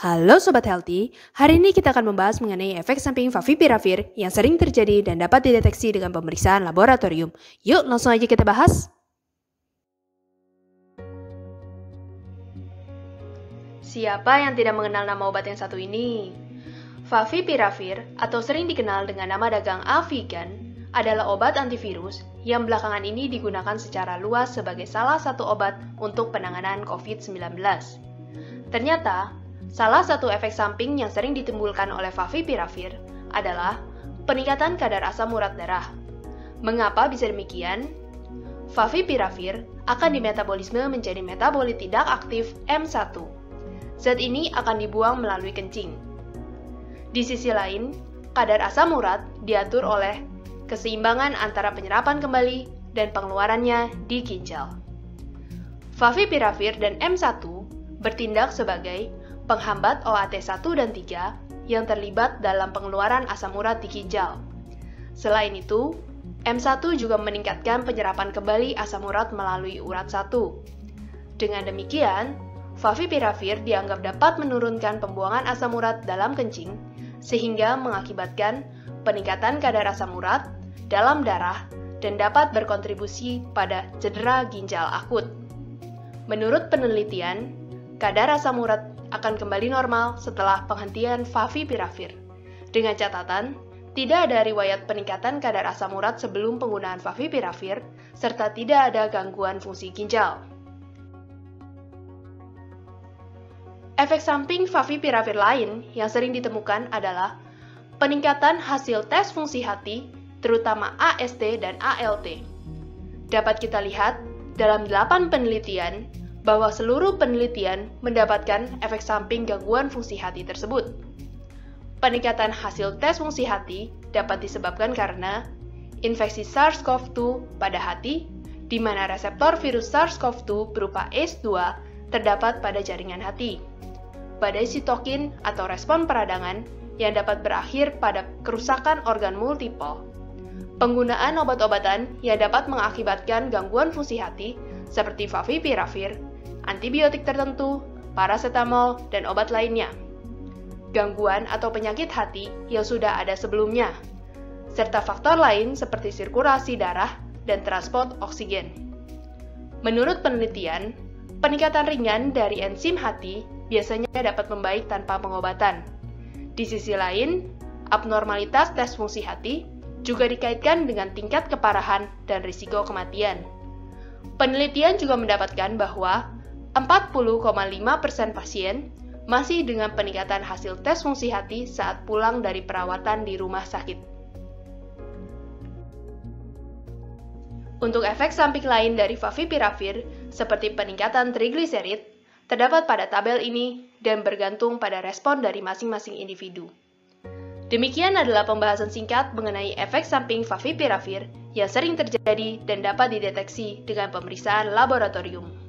Halo Sobat Healthy, hari ini kita akan membahas mengenai efek samping Favipiravir yang sering terjadi dan dapat dideteksi dengan pemeriksaan laboratorium. Yuk langsung aja kita bahas. Siapa yang tidak mengenal nama obat yang satu ini? Favipiravir atau sering dikenal dengan nama dagang Avigan adalah obat antivirus yang belakangan ini digunakan secara luas sebagai salah satu obat untuk penanganan COVID-19. Ternyata, salah satu efek samping yang sering ditimbulkan oleh Favipiravir adalah peningkatan kadar asam urat darah. Mengapa bisa demikian? Favipiravir akan dimetabolisme menjadi metabolit tidak aktif M1. Zat ini akan dibuang melalui kencing. Di sisi lain, kadar asam urat diatur oleh keseimbangan antara penyerapan kembali dan pengeluarannya di ginjal. Favipiravir dan M1 bertindak sebagai penghambat OAT1 dan 3 yang terlibat dalam pengeluaran asam urat di ginjal. Selain itu, M1 juga meningkatkan penyerapan kembali asam urat melalui urat 1. Dengan demikian, Favipiravir dianggap dapat menurunkan pembuangan asam urat dalam kencing, sehingga mengakibatkan peningkatan kadar asam urat dalam darah dan dapat berkontribusi pada cedera ginjal akut. Menurut penelitian, kadar asam urat akan kembali normal setelah penghentian Favipiravir. Dengan catatan, tidak ada riwayat peningkatan kadar asam urat sebelum penggunaan Favipiravir, serta tidak ada gangguan fungsi ginjal. Efek samping Favipiravir lain yang sering ditemukan adalah peningkatan hasil tes fungsi hati, terutama AST dan ALT. Dapat kita lihat dalam 8 penelitian bahwa seluruh penelitian mendapatkan efek samping gangguan fungsi hati tersebut. Peningkatan hasil tes fungsi hati dapat disebabkan karena infeksi SARS-CoV-2 pada hati, di mana reseptor virus SARS-CoV-2 berupa ACE2 terdapat pada jaringan hati. Badai sitokin atau respon peradangan yang dapat berakhir pada kerusakan organ multiple. Penggunaan obat-obatan yang dapat mengakibatkan gangguan fungsi hati seperti Favipiravir, antibiotik tertentu, paracetamol, dan obat lainnya. Gangguan atau penyakit hati yang sudah ada sebelumnya, serta faktor lain seperti sirkulasi darah dan transport oksigen. Menurut penelitian, peningkatan ringan dari enzim hati biasanya dapat membaik tanpa pengobatan. Di sisi lain, abnormalitas tes fungsi hati juga dikaitkan dengan tingkat keparahan dan risiko kematian. Penelitian juga mendapatkan bahwa 40,5% pasien masih dengan peningkatan hasil tes fungsi hati saat pulang dari perawatan di rumah sakit. Untuk efek samping lain dari Favipiravir, seperti peningkatan trigliserid, terdapat pada tabel ini dan bergantung pada respon dari masing-masing individu. Demikian adalah pembahasan singkat mengenai efek samping Favipiravir yang sering terjadi dan dapat dideteksi dengan pemeriksaan laboratorium.